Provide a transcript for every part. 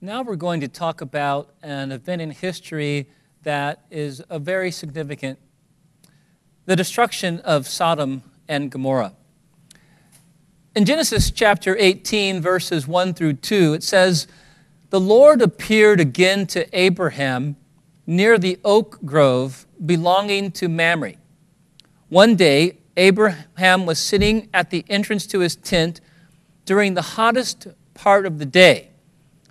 Now we're going to talk about an event in history that is very significant, the destruction of Sodom and Gomorrah. In Genesis chapter 18, verses 1 through 2, it says, "The Lord appeared again to Abraham near the oak grove belonging to Mamre. One day, Abraham was sitting at the entrance to his tent during the hottest part of the day.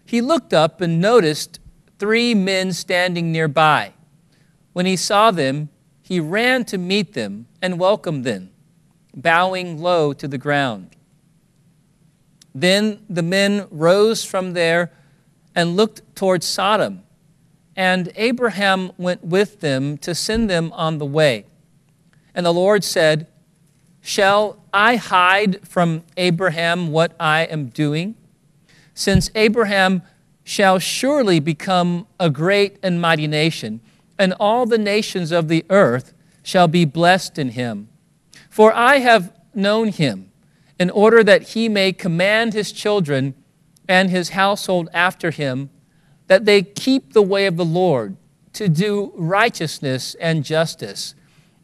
He looked up and noticed 3 men standing nearby. When he saw them, he ran to meet them and welcomed them, bowing low to the ground. Then the men rose from there and looked toward Sodom, and Abraham went with them to send them on the way. And the Lord said, 'Shall I hide from Abraham what I am doing? Since Abraham shall surely become a great and mighty nation, and all the nations of the earth shall be blessed in him. For I have known him, in order that he may command his children and his household after him, that they keep the way of the Lord, to do righteousness and justice,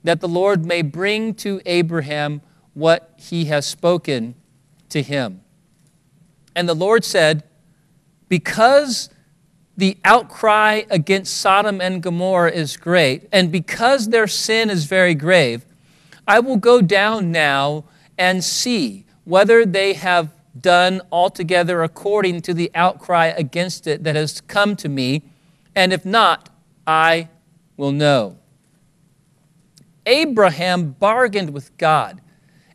that the Lord may bring to Abraham what he has spoken to him.' And the Lord said, 'Because the outcry against Sodom and Gomorrah is great, and because their sin is very grave, I will go down now and see whether they have done altogether according to the outcry against it that has come to me, and if not, I will know.' Abraham bargained with God,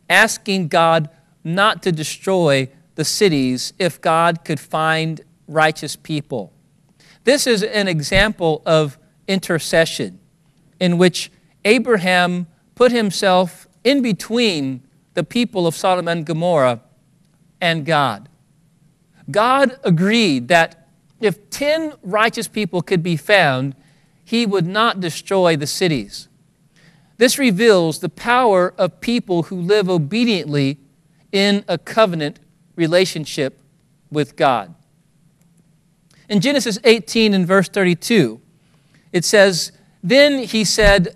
asking God not to destroy the cities if God could find righteous people. This is an example of intercession in which Abraham put himself in between the people of Sodom and Gomorrah and God. God agreed that if 10 righteous people could be found, he would not destroy the cities. This reveals the power of people who live obediently in a covenant relationship with God. In Genesis 18 and verse 32, it says, "Then he said,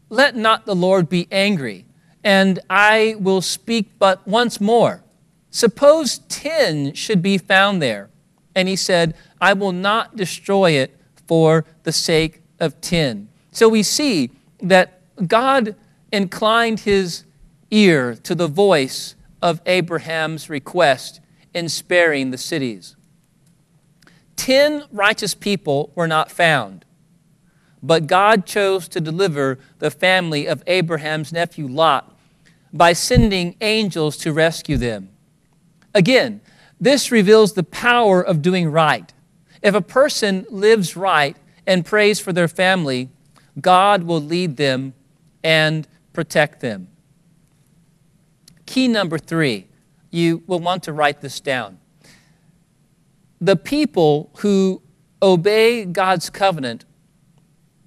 'Let not the Lord be angry, and I will speak but once more. Suppose 10 should be found there.' And he said, 'I will not destroy it for the sake of 10. So we see that God inclined his ear to the voice of Abraham's request in sparing the cities. 10 righteous people were not found, but God chose to deliver the family of Abraham's nephew Lot by sending angels to rescue them. Again, this reveals the power of doing right. If a person lives right and prays for their family, God will lead them and protect them. Key number 3, you will want to write this down. The people who obey God's covenant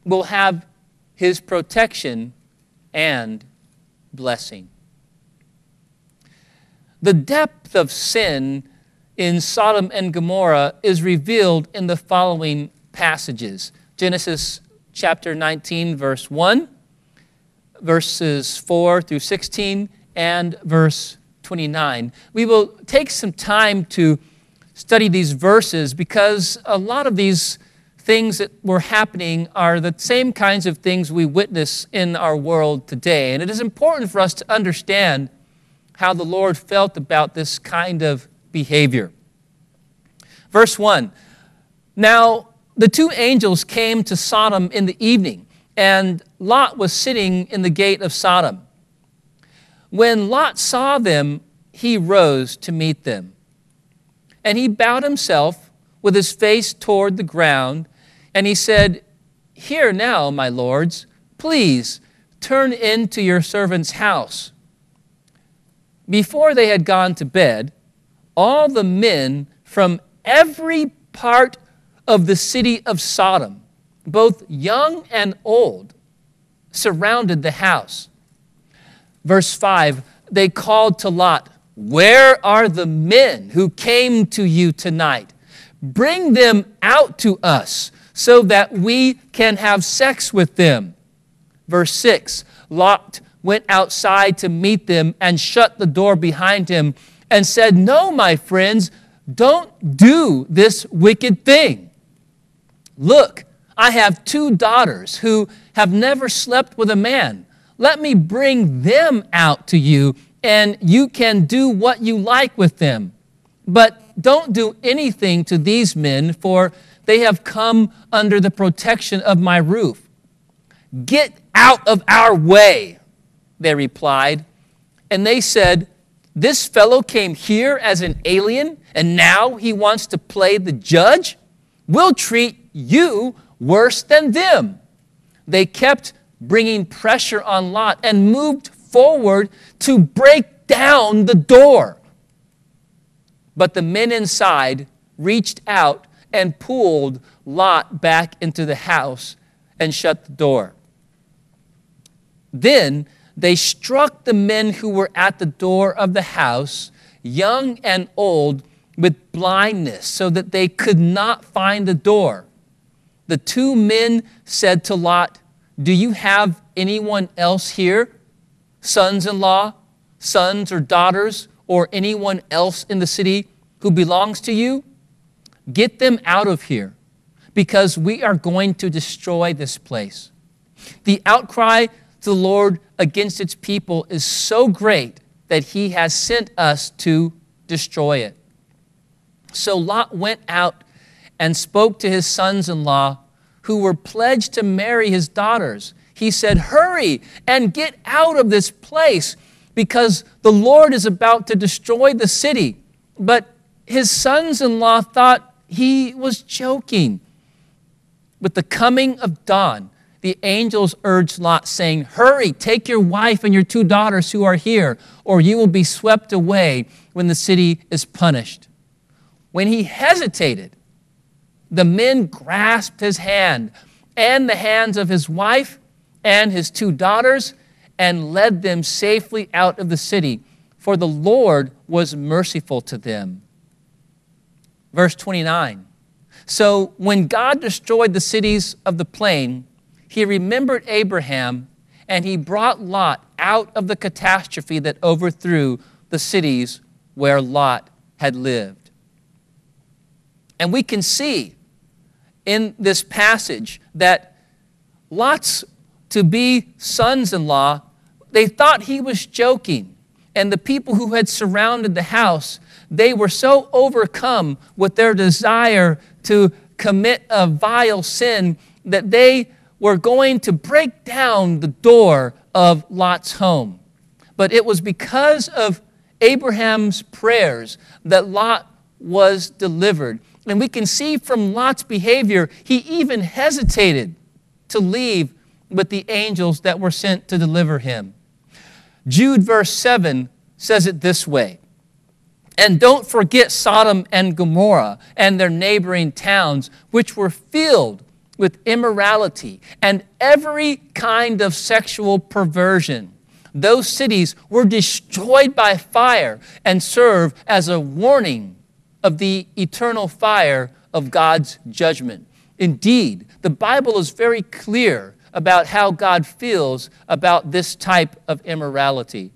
will have his protection and blessing. The depth of sin in Sodom and Gomorrah is revealed in the following passages. Genesis chapter 19, verse 1, verses 4 through 16, and verse 29. We will take some time to study these verses because a lot of these things that were happening are the same kinds of things we witness in our world today. And it is important for us to understand how the Lord felt about this kind of behavior. Verse 1, "Now the 2 angels came to Sodom in the evening, and Lot was sitting in the gate of Sodom. When Lot saw them, he rose to meet them. And he bowed himself with his face toward the ground, and he said, 'Here now, my lords, please turn into your servant's house.' Before they had gone to bed, all the men from every part of the city of Sodom, both young and old, surrounded the house." Verse 5, "They called to Lot, 'Where are the men who came to you tonight? Bring them out to us so that we can have sex with them." Verse 6, Lot went outside to meet them and shut the door behind him and said, "No, my friends, don't do this wicked thing. Look, I have 2 daughters who have never slept with a man. Let me bring them out to you, and you can do what you like with them. But don't do anything to these men, for they have come under the protection of my roof." "Get out of our way," they replied. And they said, "This fellow came here as an alien, and now he wants to play the judge? We'll treat you worse than them." They kept bringing pressure on Lot and moved forward to break down the door. But the men inside reached out and pulled Lot back into the house and shut the door. Then they struck the men who were at the door of the house, young and old, with blindness, so that they could not find the door. The 2 men said to Lot, "Do you have anyone else here? Sons-in-law, sons or daughters, or anyone else in the city who belongs to you? Get them out of here, because we are going to destroy this place." The outcry to the Lord against its people is so great that he has sent us to destroy it. So Lot went out and spoke to his sons-in-law who were pledged to marry his daughters. He said, "Hurry and get out of this place, because the Lord is about to destroy the city." But his sons-in-law thought he was joking. With the coming of dawn, the angels urged Lot, saying, "Hurry, take your wife and your 2 daughters who are here, or you will be swept away when the city is punished." When he hesitated, the men grasped his hand and the hands of his wife and his 2 daughters and led them safely out of the city, for the Lord was merciful to them. Verse 29, so when God destroyed the cities of the plain, he remembered Abraham, and he brought Lot out of the catastrophe that overthrew the cities where Lot had lived. And we can see in this passage that Lot's to-be sons-in-law, they thought he was joking. And the people who had surrounded the house, they were so overcome with their desire to commit a vile sin that they were going to break down the door of Lot's home. But it was because of Abraham's prayers that Lot was delivered. And we can see from Lot's behavior, he even hesitated to leave with the angels that were sent to deliver him. Jude verse 7 says it this way, "And don't forget Sodom and Gomorrah and their neighboring towns, which were filled with immorality and every kind of sexual perversion. Those cities were destroyed by fire and serve as a warning of the eternal fire of God's judgment." Indeed, the Bible is very clear about how God feels about this type of immorality.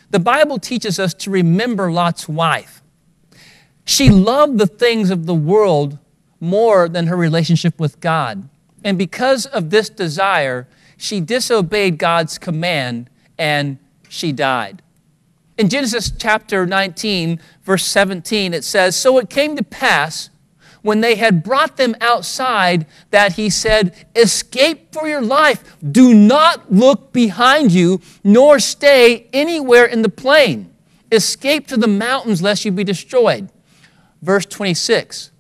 The Bible teaches us to remember Lot's wife. She loved the things of the world more than her relationship with God. And because of this desire, she disobeyed God's command and she died. In Genesis chapter 19, verse 17, it says, "So it came to pass when they had brought them outside that he said, 'Escape for your life. Do not look behind you, nor stay anywhere in the plain. Escape to the mountains lest you be destroyed.'" Verse 26,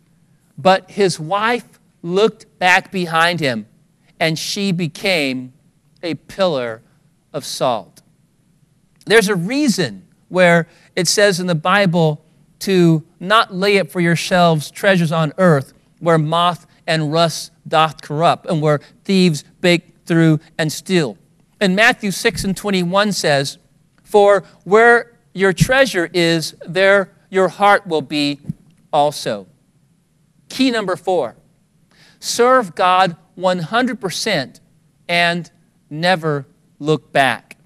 "But his wife looked back behind him, and she became a pillar of salt." There's a reason where it says in the Bible to not lay up for yourselves treasures on earth, where moth and rust doth corrupt, and where thieves break through and steal. And Matthew 6:21 says, "For where your treasure is, there your heart will be also. Key number 4, serve God 100% and never look back.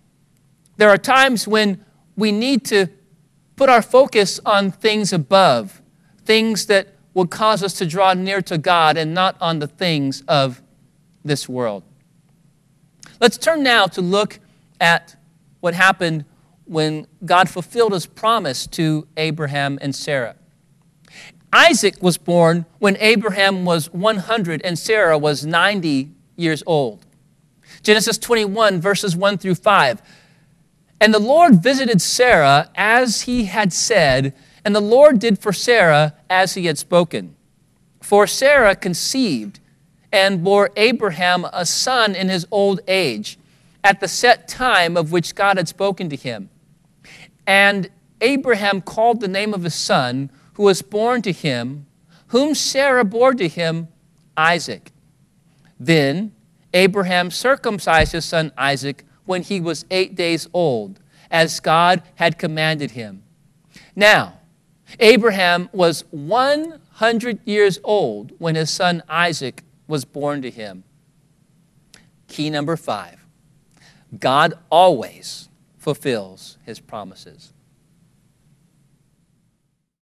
There are times when we need to put our focus on things above, things that will cause us to draw near to God and not on the things of this world. Let's turn now to look at what happened when God fulfilled his promise to Abraham and Sarah. Isaac was born when Abraham was 100 and Sarah was 90 years old. Genesis 21, verses 1 through 5. And the Lord visited Sarah as he had said, and the Lord did for Sarah as he had spoken. For Sarah conceived and bore Abraham a son in his old age, at the set time of which God had spoken to him. And Abraham called the name of his son, who was born to him, whom Sarah bore to him, Isaac. Then Abraham circumcised his son Isaac when he was 8 days old, as God had commanded him. Now, Abraham was 100 years old when his son Isaac was born to him. Key number 5, God always fulfills his promises.